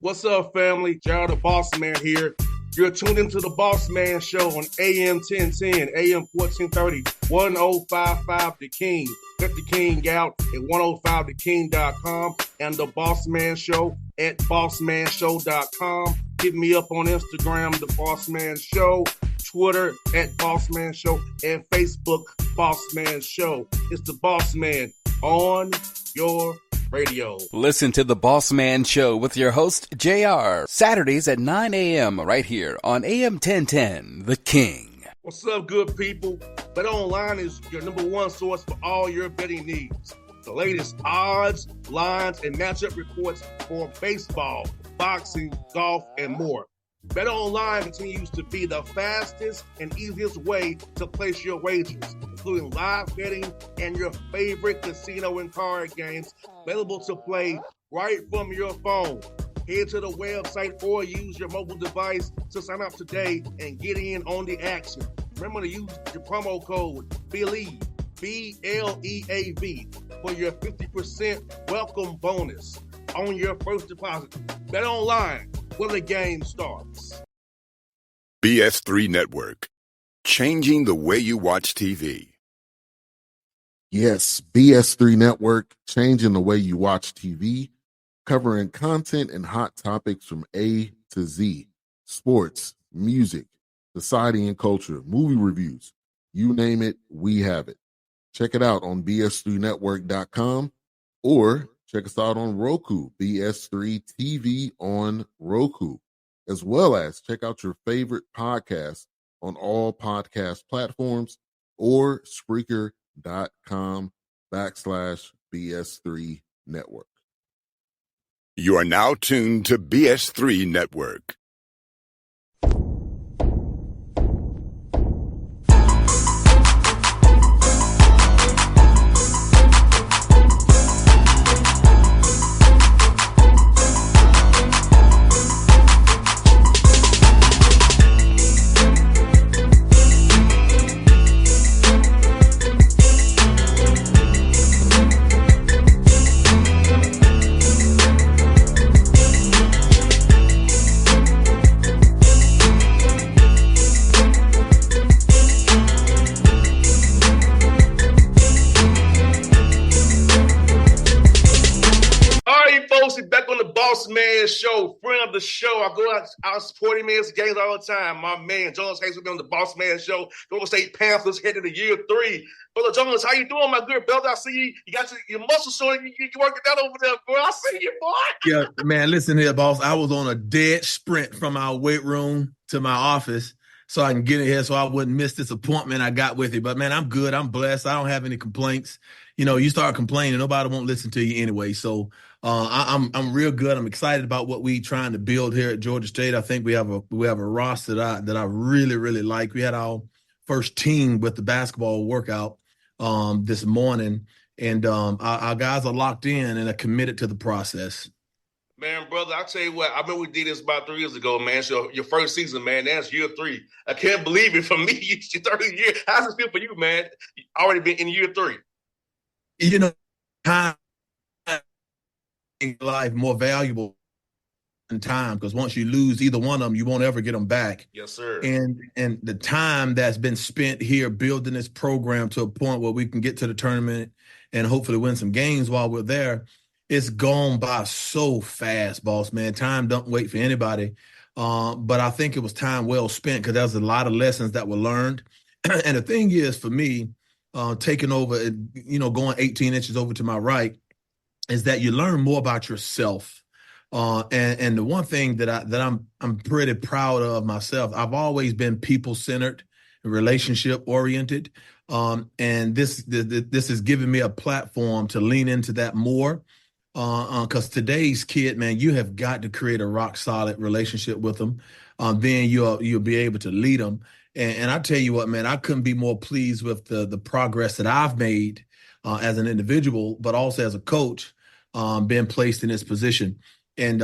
What's up, family? Gerald the Bossman here. You're tuned into the Bossman Show on AM 1010, AM 1430, 1055 The King. Let the King out at 105theking.com and the Bossman Show at bossmanshow.com. Hit me up on Instagram, The Bossman Show, Twitter at Bossman Show, and Facebook, Bossman Show. It's the Bossman on your radio. Listen to the Bossman Show with your host, JR, Saturdays at 9 a.m. right here on AM 1010, The King. What's up, good people? BetOnline is your number one source for all your betting needs. The latest odds, lines, and matchup reports for baseball, boxing, golf, and more. BetOnline continues to be the fastest and easiest way to place your wagers, including live betting and your favorite casino and card games available to play right from your phone. Head to the website or use your mobile device to sign up today and get in on the action. Remember to use your promo code BELIEVE, B-L-E-A-V, for your 50% welcome bonus on your first deposit. BetOnline, where the game starts. BS3 Network, changing the way you watch TV. Yes, BS3 Network, changing the way you watch TV, covering content and hot topics from A to Z, sports, music, society and culture, movie reviews, you name it, we have it. Check it out on bs3network.com or check us out on Roku, BS3 TV on Roku, as well as check out your favorite podcast on all podcast platforms or Spreaker.com/BS3 Network. You are now tuned to BS3 Network. Back on the Bossman Show, friend of the show. I go out supporting men's games all the time. My man, Jonas Hayes, will be on the Bossman Show. Golden State Panthers headed to year 3. Brother Jonas, how you doing, my good brother? I see you got your muscles showing. You working out over there, bro. I see you, boy. Yeah, man, listen here, boss. I was on a dead sprint from our weight room to my office so I can get in here so I wouldn't miss this appointment I got with you. But, man, I'm good. I'm blessed. I don't have any complaints. You know, you start complaining, nobody won't listen to you anyway. So I'm real good. I'm excited about what we trying to build here at Georgia State. I think we have a roster that I really, really like. We had our first team with the basketball workout this morning, and our guys are locked in and are committed to the process. Man, brother, I tell you what, I remember we did this about 3 years ago, man. So your first season, man, that's year 3. I can't believe it. For me, it's your 30th year. How's it feel for you, man? You already been in year 3. You know, time in life more valuable than time, because once you lose either one of them, you won't ever get them back. Yes, sir. And the time that's been spent here building this program to a point where we can get to the tournament and hopefully win some games while we're there, it's gone by so fast, boss, man. Time don't wait for anybody. But I think it was time well spent because there was a lot of lessons that were learned. And the thing is, for me, taking over, going 18 inches over to my right, is that you learn more about yourself. And the one thing that I'm pretty proud of myself, I've always been people-centered, relationship-oriented. And this has given me a platform to lean into that more. Because today's kid, man, you have got to create a rock-solid relationship with them. Then you'll be able to lead them. And I tell you what, man, I couldn't be more pleased with the progress that I've made as an individual, but also as a coach, being placed in this position. And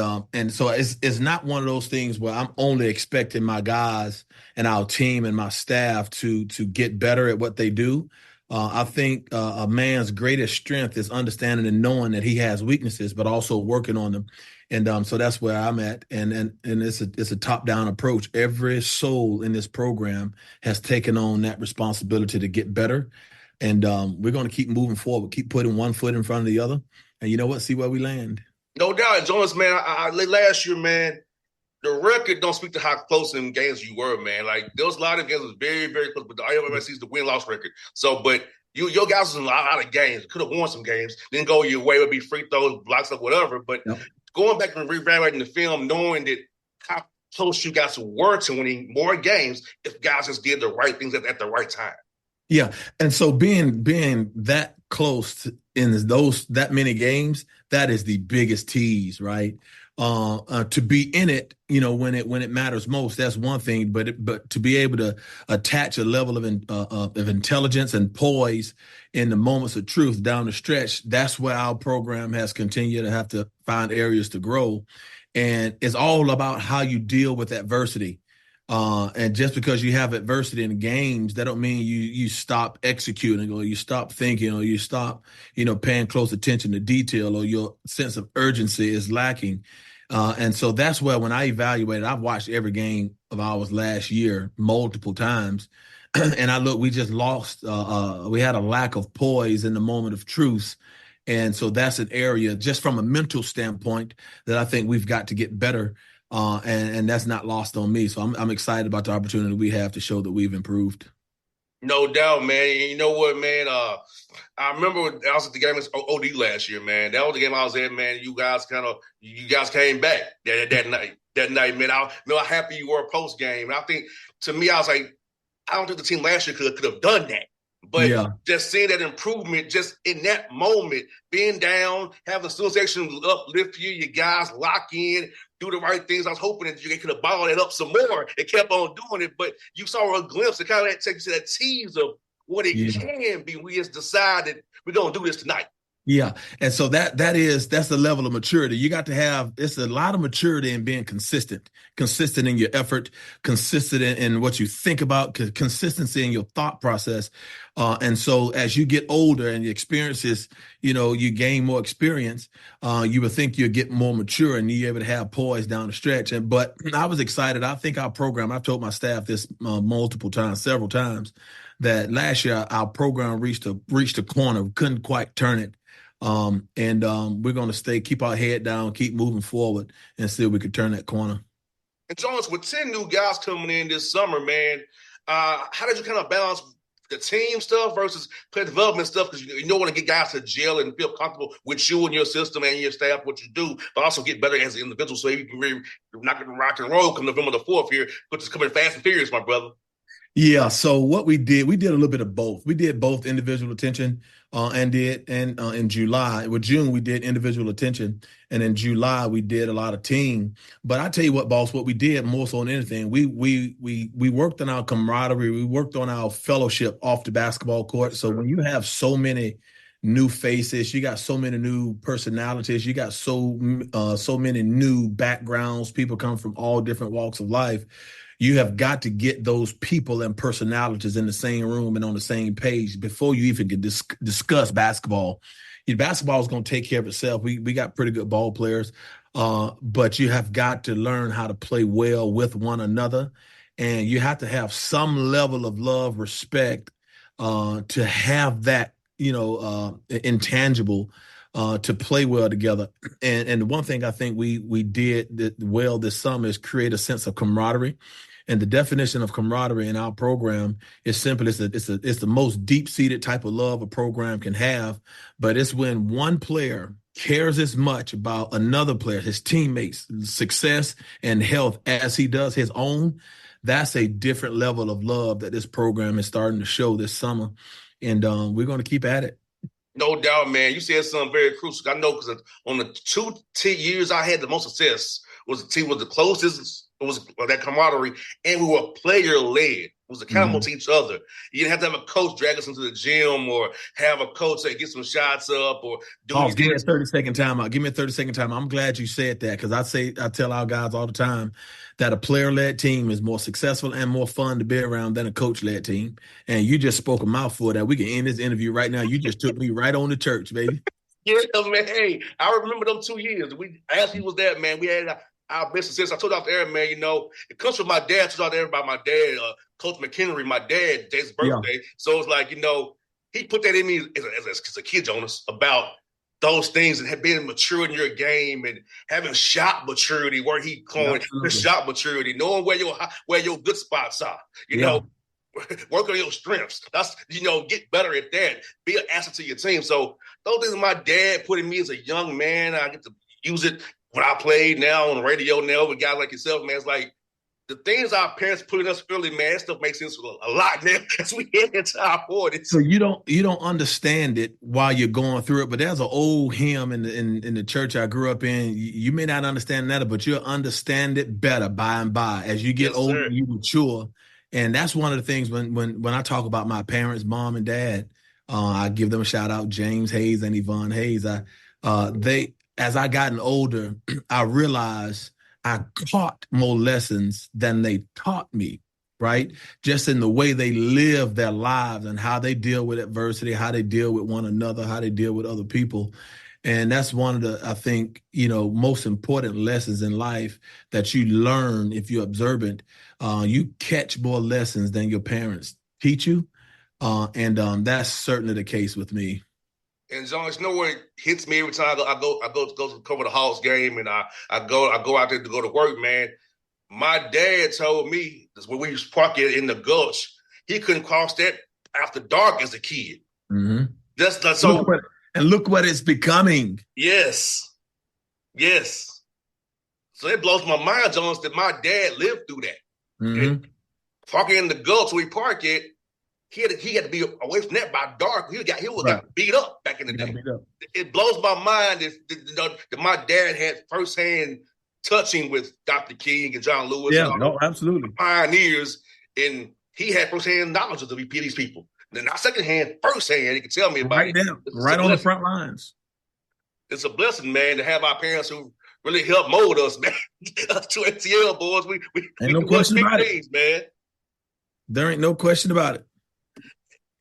so it's not one of those things where I'm only expecting my guys and our team and my staff to get better at what they do. I think a man's greatest strength is understanding and knowing that he has weaknesses, but also working on them. And so that's where I'm at. And it's a top-down approach. Every soul in this program has taken on that responsibility to get better. And we're going to keep moving forward, keep putting one foot in front of the other. And you know what? See where we land. No doubt. Jonas, man, last year, man, the record don't speak to how close in games you were, man. Like, there was a lot of games that was very, very close, but all you ever sees the win-loss record. So, but your guys was in a lot of games. Could have won some games. Didn't go your way. It would be free throws, blocks, up, whatever. But going back and reevaluating the film, knowing that how close you guys were to winning more games if guys just did the right things at the right time. Yeah. And so being that close in that many games, that is the biggest tease, right? To be in it, when it matters most, that's one thing. But to be able to attach a level of intelligence and poise in the moments of truth down the stretch, that's where our program has continued to have to find areas to grow. And it's all about how you deal with adversity. And just because you have adversity in games, that don't mean you stop executing or you stop thinking or you stop, paying close attention to detail or your sense of urgency is lacking. And so that's where when I evaluated, I've watched every game of ours last year multiple times. And we just lost. We had a lack of poise in the moment of truth. And so that's an area just from a mental standpoint that I think we've got to get better. And that's not lost on me. So I'm excited about the opportunity we have to show that we've improved. No doubt, man. And you know what, man? I remember I was at the game against OD last year, man. That was the game I was at, man. You guys came back that night. That night, man. I know how happy you were post game. And I think, to me, I was like, I don't think the team last year could have done that. But just seeing that improvement just in that moment, being down, having the association uplift you, you guys lock in, do the right things. I was hoping that you could have balled it up some more and kept on doing it. But you saw a glimpse. It kind of takes you to that tease of what it can be. We just decided we're going to do this tonight. Yeah. And so that's the level of maturity. You got to have, it's a lot of maturity in being consistent in your effort, consistent in what you think about, consistency in your thought process. And so as you get older and your experiences, you gain more experience, you would think you'll get more mature and you're able to have poise down the stretch. But I was excited. I think our program, I've told my staff this several times, that last year our program reached a corner. We couldn't quite turn it. We're going to keep our head down, keep moving forward, and see if we could turn that corner. And Jonas, with 10 new guys coming in this summer, man, how did you kind of balance the team stuff versus player development stuff? Because you don't want to get guys to jail and feel comfortable with you and your system and your staff, what you do, but also get better as an individual so you can really knock it rock and roll come November the 4th here, which is coming fast and furious, my brother. Yeah. So what we did a little bit of both. We did both individual attention and in July. With June, we did individual attention. And in July, we did a lot of team. But I tell you what, boss, what we did more so than anything, we worked on our camaraderie. We worked on our fellowship off the basketball court. So when you have so many new faces, you got so many new personalities, you got so many new backgrounds, people come from all different walks of life. You have got to get those people and personalities in the same room and on the same page before you even can discuss basketball. Basketball is going to take care of itself. We got pretty good ball players, but you have got to learn how to play well with one another. And you have to have some level of love, respect, to have that, intangible, to play well together. And the one thing I think we did well this summer is create a sense of camaraderie. And the definition of camaraderie in our program is simple. It's the most deep-seated type of love a program can have. But it's when one player cares as much about another player, his teammates' success and health as he does his own. That's a different level of love that this program is starting to show this summer. And we're going to keep at it. No doubt, man. You said something very crucial. I know because on the 2 years I had the most success was the team was the closest It was that camaraderie, and we were player led. It was accountable to each other. You didn't have to have a coach drag us into the gym or have a coach say get some shots up or do. Oh, give me a 30-second timeout. Give me a 30-second timeout. I'm glad you said that because I tell our guys all the time that a player-led team is more successful and more fun to be around than a coach-led team. And you just spoke a mouthful that we can end this interview right now. You just took me right on to church, baby. Yeah, man. Hey, I remember them 2 years. As he was there, man, we had our best success. I told off the air, man, it comes from my dad. I told out there by my dad, Coach McHenry, my dad, Jay's birthday. Yeah. So it's like, he put that in me as a kid, Jonas, about those things and have been mature in your game and having shot maturity, where he coined the shot maturity, knowing where your good spots are, you know, work on your strengths. That's, get better at that. Be an asset to your team. So those things my dad put in me as a young man, I get to use it when I played now on the radio now with guys like yourself, man. It's like the things our parents put in us early, man, that stuff makes sense a lot now as we get into our 40s. So you don't understand it while you're going through it, but there's an old hymn in the church I grew up in. You may not understand that, but you'll understand it better by and by. As you get older, you mature. And that's one of the things when I talk about my parents, mom and dad, I give them a shout out, James Hayes and Yvonne Hayes. As I gotten older, I realized I caught more lessons than they taught me, right? Just in the way they live their lives and how they deal with adversity, how they deal with one another, how they deal with other people. And that's one of the, I think, most important lessons in life that you learn if you're observant. You catch more lessons than your parents teach you. And that's certainly the case with me. And Jonas, it hits me every time I go to cover the Hawks game, and I go out there to go to work, man. My dad told me this when we was parking in the Gulch, he couldn't cross that after dark as a kid. Mm-hmm. Just so. Look what it's becoming. Yes. So it blows my mind, Jonas, that my dad lived through that. Mm-hmm. Parking in the Gulch where we park it. He had to be away from that by dark. He got beat up back in the day. It blows my mind that my dad had firsthand touching with Dr. King and John Lewis. Yeah, absolutely. Pioneers, and he had firsthand knowledge of these people. Then not secondhand, firsthand, he could tell me about it. Right on the front lines. It's a blessing, man, to have our parents who really helped mold us, man. Us two ATL boys, we ain't no question about it, man. There ain't no question about it.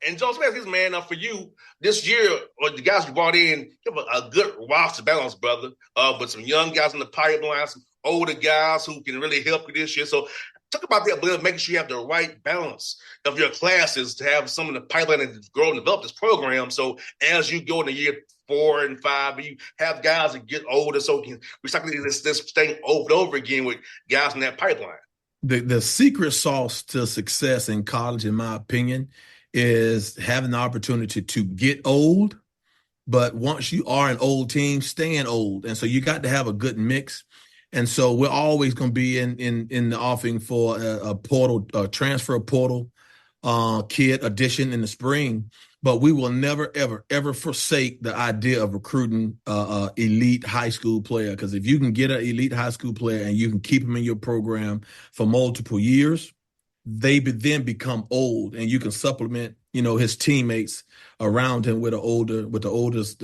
And Joe Smith, this man, for you this year, or the guys you brought in, you have a good roster balance, brother. But some young guys in the pipeline, some older guys who can really help you this year. So talk about that, making sure you have the right balance of your classes to have some of the pipeline and grow and develop this program. So as you go into year 4 and 5, you have guys that get older, so we cycle this thing over and over again with guys in that pipeline. The secret sauce to success in college, in my opinion, is having the opportunity to get old, but once you are an old team, staying old. And so you got to have a good mix. And so we're always going to be in the offing for a transfer portal kid addition in the spring. But we will never, ever, ever forsake the idea of recruiting elite high school player. Because if you can get an elite high school player and you can keep them in your program for multiple years, they then become old, and you can supplement, his teammates around him with the oldest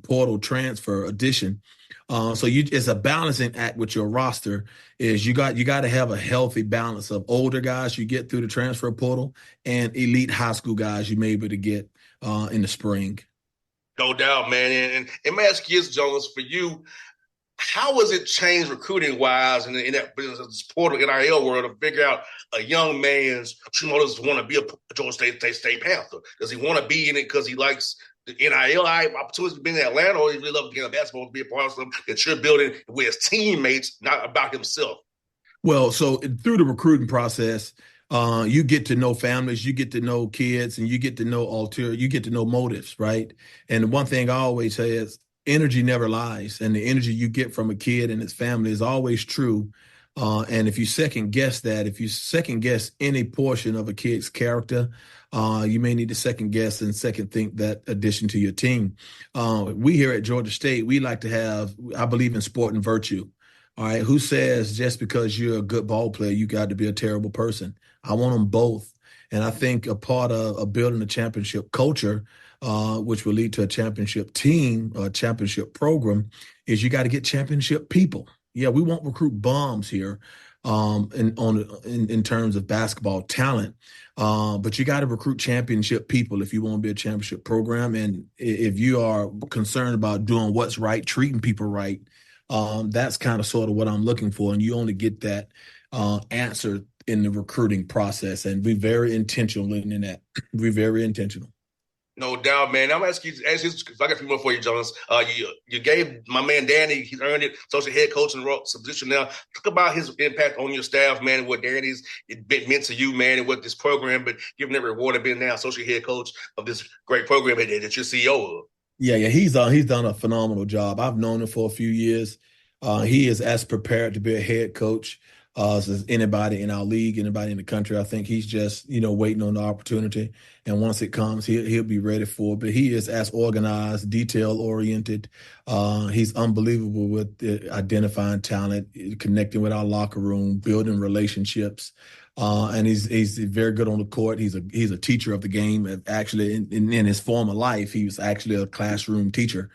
portal transfer addition. So it's a balancing act with your roster. Is you got to have a healthy balance of older guys you get through the transfer portal and elite high school guys you may be able to get in the spring. No doubt, man. And let me ask you, Jonas, for you, how has it changed recruiting-wise in that business portal NIL world to figure out a young man's true motives want to be a Georgia State Panther? Does he want to be in it because he likes the NIL opportunities to be in Atlanta, or he really loves the game of basketball to be a part of something that you're building with his teammates, not about himself? Well, so through the recruiting process, you get to know families, you get to know kids, and you get to know motives, right? And the one thing I always say is, energy never lies, and the energy you get from a kid and his family is always true. And if you second guess any portion of a kid's character, you may need to second guess and second think that addition to your team. We here at Georgia State, we like to have, I believe in sport and virtue. All right. Who says just because you're a good ball player, you got to be a terrible person? I want them both. And I think a part of building a championship culture, which will lead to a championship team, a championship program, is you got to get championship people. Yeah, we won't recruit bums here in terms of basketball talent. But you got to recruit championship people if you want to be a championship program. And if you are concerned about doing what's right, treating people right, that's kind of sort of what I'm looking for. And you only get that answer in the recruiting process, and be very intentional in that. Be very intentional. No doubt, man. I'm asking you, if I got a few more for you, Jonas. You gave my man Danny, he's earned it, social head coach in the position now. Talk about his impact on your staff, man, and what Danny's meant to you, man, and what this program, but giving that reward of being now social head coach of this great program that you're CEO of. Yeah, he's done a phenomenal job. I've known him for a few years. He is as prepared to be a head coach as anybody in our league, anybody in the country. I think he's just waiting on the opportunity, and once it comes, he'll be ready for it. But he is as organized, detail oriented. He's unbelievable with identifying talent, connecting with our locker room, building relationships. And he's very good on the court. He's a teacher of the game. Actually, in his former life, he was actually a classroom teacher.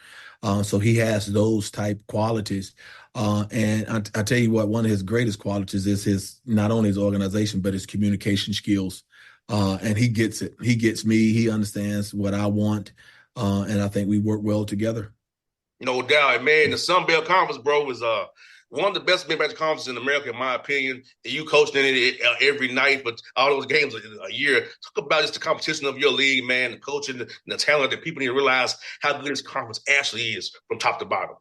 So he has those type qualities. And I tell you what, one of his greatest qualities is his not only his organization but his communication skills. And he gets it. He gets me. He understands what I want. And I think we work well together. No doubt, man. The Sun Belt Conference, bro, is one of the best mid-major conferences in America, in my opinion. You coached in it every night, but all those games a year. Talk about just the competition of your league, man, the coaching, and the talent that people need to realize how good this conference actually is from top to bottom.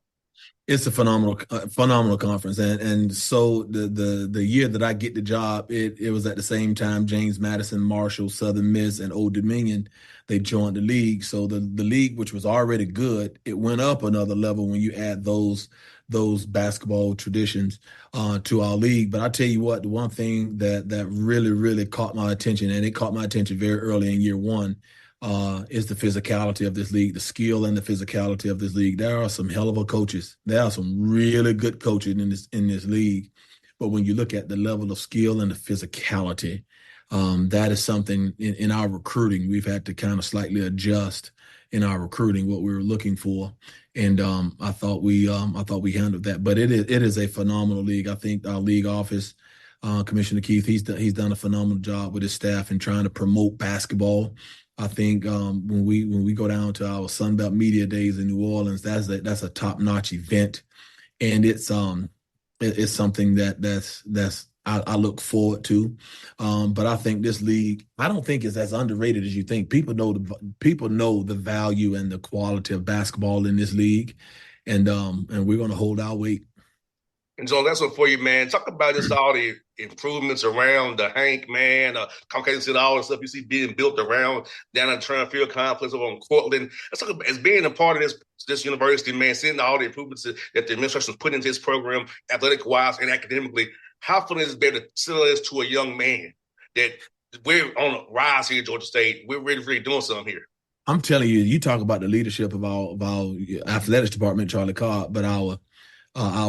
It's a phenomenal conference, and so the year that I get the job, it was at the same time James Madison, Marshall, Southern Miss, and Old Dominion, they joined the league. So the league, which was already good, it went up another level when you add those basketball traditions to our league. But I tell you what, the one thing that really caught my attention, and it caught my attention very early in year one, is the physicality of this league, the skill and the physicality of this league. There are some hell of a coaches. There are some really good coaches in this league. But when you look at the level of skill and the physicality, that is something in our recruiting we've had to kind of slightly adjust in our recruiting what we were looking for. And I thought we handled that. But it is a phenomenal league. I think our league office, Commissioner Keith, he's done a phenomenal job with his staff in trying to promote basketball. I think when we go down to our Sunbelt Media Days in New Orleans, that's a top-notch event, and it's something that's I look forward to. But I think this league, I don't think it's as underrated as you think. People know the value and the quality of basketball in this league, and we're going to hold our weight. And so that's one for you, man. Talk about this, all the improvements around the Hank, man, Caucasian City, all the stuff you see being built around down in the Turner Field Complex over in Cortland. Let's talk about as being a part of this university, man, seeing all the improvements that the administration put into this program, athletic-wise and academically. How fun is it to sell this to a young man that we're on a rise here at Georgia State? We're really doing something here. I'm telling you, you talk about the leadership of our athletics department, Charlie Cobb, but our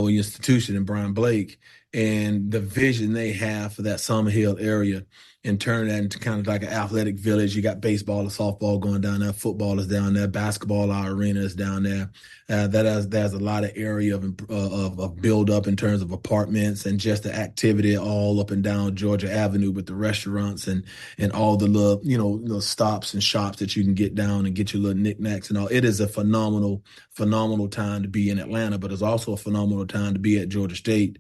institution and Brian Blake and the vision they have for that Summer Hill area and turn that into kind of like an athletic village. You got baseball and softball going down there, football is down there, basketball, our arena is down there. There's a lot of area of build up in terms of apartments and just the activity all up and down Georgia Avenue with the restaurants and all the little stops and shops that you can get down and get your little knickknacks and all. It is a phenomenal time to be in Atlanta, but it's also a phenomenal time to be at Georgia State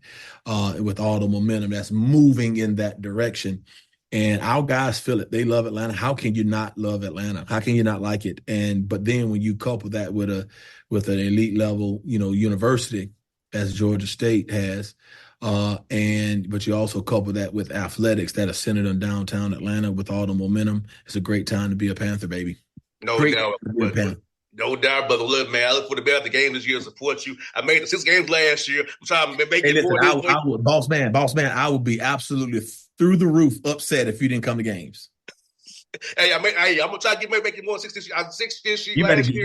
with all the momentum that's moving in that direction. And our guys feel it. They love Atlanta. How can you not love Atlanta? How can you not like it? But then when you couple that with an elite level, university as Georgia State has, but you also couple that with athletics that are centered in downtown Atlanta with all the momentum, it's a great time to be a Panther, baby. No doubt, brother. Look, man, I look for the best of the game this year to support you. I made 6 games last year. I'm trying to make it more. Boss man, I would be absolutely through the roof upset if you didn't come to games. Hey, I'm gonna try to make it more 6 this year. 6 this year. You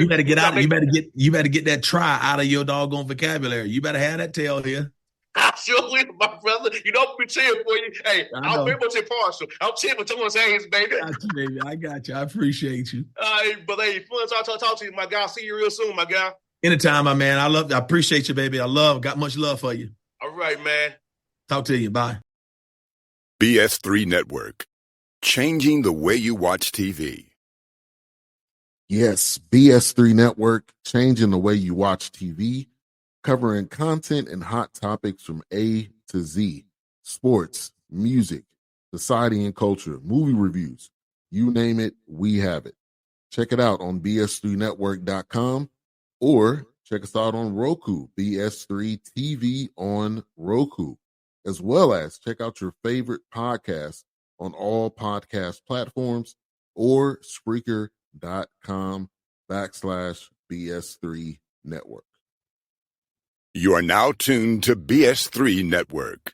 better get out. You better get that try out of your doggone vocabulary. You better have that tail here. I sure will, my brother. You know I'm be cheering for you. Hey, I'm very much impartial. I'm cheering for Jonas Hayes, baby. I got you, baby. I got you. I appreciate you. But hey, fun talk to you, my guy. I'll see you real soon, my guy. Anytime, my man. I appreciate you, baby. Got much love for you. All right, man. Talk to you. Bye. BS3 Network. Changing the way you watch TV. Yes, BS3 Network, changing the way you watch TV, covering content and hot topics from A to Z. Sports, music, society and culture, movie reviews. You name it, we have it. Check it out on bs3network.com or check us out on Roku, BS3 TV on Roku, as well as check out your favorite podcast on all podcast platforms or Spreaker.com/BS3 Network. You are now tuned to BS3 Network.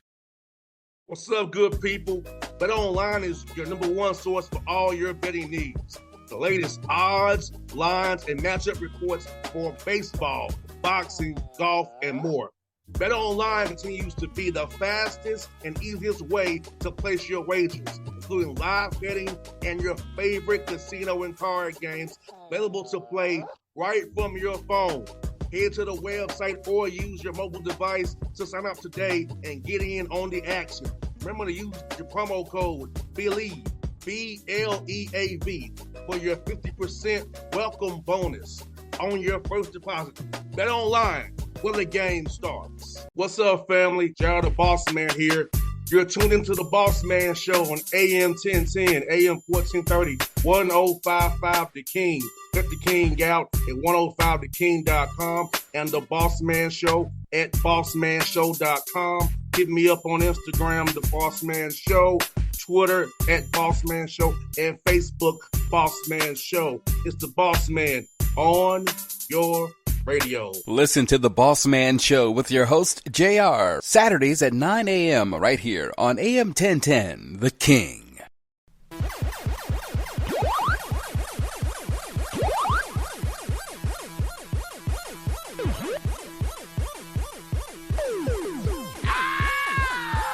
What's up, good people? BetOnline is your number one source for all your betting needs. The latest odds, lines, and matchup reports for baseball, boxing, golf, and more. BetOnline continues to be the fastest and easiest way to place your wagers, including live betting and your favorite casino and card games available to play right from your phone. Head to the website or use your mobile device to sign up today and get in on the action. Remember to use your promo code BELIEVE, BLEAV, for your 50% welcome bonus on your first deposit. BetOnline, where the game starts. What's up, family? Jared the Bossman here. You're tuned into the Bossman Show on AM 1010, AM 1430, 1055 The King. Check The King out at 105theking.com and the Bossman Show at bossmanshow.com. Hit me up on Instagram, The Bossman Show, Twitter at Bossman Show, and Facebook, Bossman Show. It's the Bossman on your radio. Listen to The Bossman Show with your host, JR, Saturdays at 9 a.m. right here on AM 1010, The King.